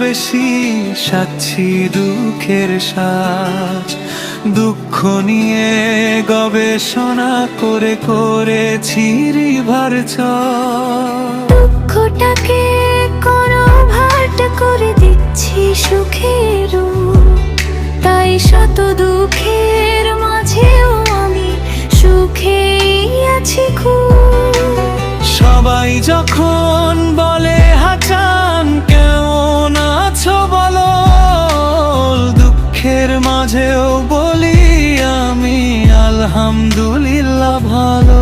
বেশি সাচ্ছি দুঃখের সাজ। দুঃখ নিয়ে গবেষণা করে করেছি রিভার চর। দুঃখটাকে কোনো ভাট করে দিচ্ছি সুখের রূপ, তাই শত দুঃখের মাঝেও আমি সুখেই আছি খুব। সবাই যখন বলে হাচান কেমন আছো বলো, দুঃখের মাঝেও বলি আমি আলহামদুলিল্লাহ ভালো।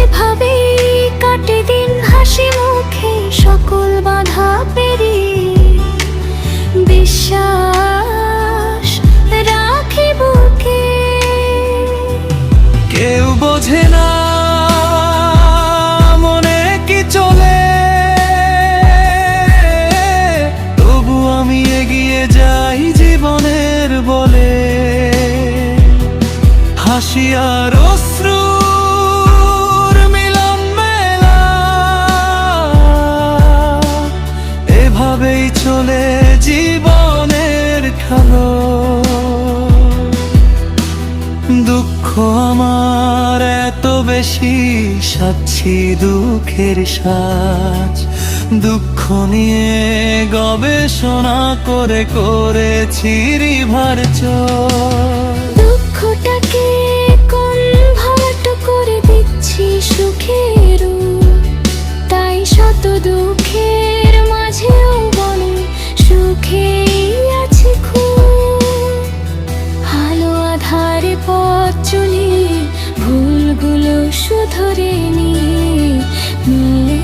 এভাবেই কাটে দিন হাসি মুখে সকল বাধা পেরিয়ে, বিশ্বাস রাখি বুকে। কেউ বোঝে না মনে কি চলে, তবু আমি এগিয়ে যাই জীবনের বলে। হাসি আর অশ্রুর মিলন মেলা, এভাবেই চলে জীবনের খেলা। দুঃখ আমার এত বেশি সাচ্ছি দুঃখের সাজ। দুঃখ নিয়ে গবেষণা করে করেছি রিভার চর। দুঃখটাকে কনভার্ট করে দিচ্ছি সুখের রূপ, তাই শত দুঃখের মাঝেও বলে সুখেই আছি খুব। আলো আধারে পথ চলি ভুলগুলো শুধরে নিয়ে, মিলে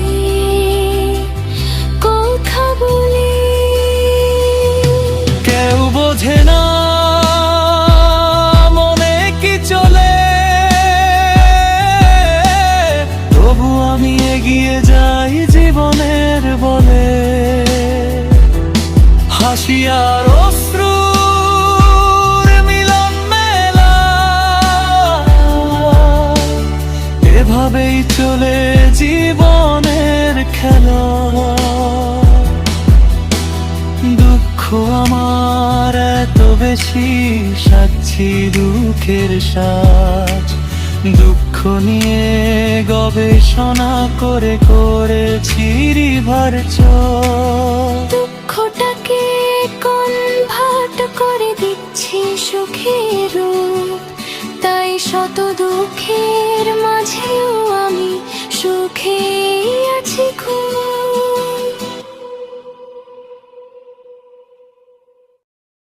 কথা বলি। কেউ বোঝে না মনে কি চলে, তবু আমি এগিয়ে যাই জীবনের বলে। হাসি আর অশ্রুর মিলন মেলা, এভাবেই চলে জীবনের খেলা। দুঃখ আমার এত বেশি সাচ্ছি দুঃখের সাজ। দুঃখ নিয়ে গবেষণা করে করেছি রিভার চর। দুঃখটাকে কনভার্ট করে দিচ্ছি সুখের রূপ, তাই শত দুঃখের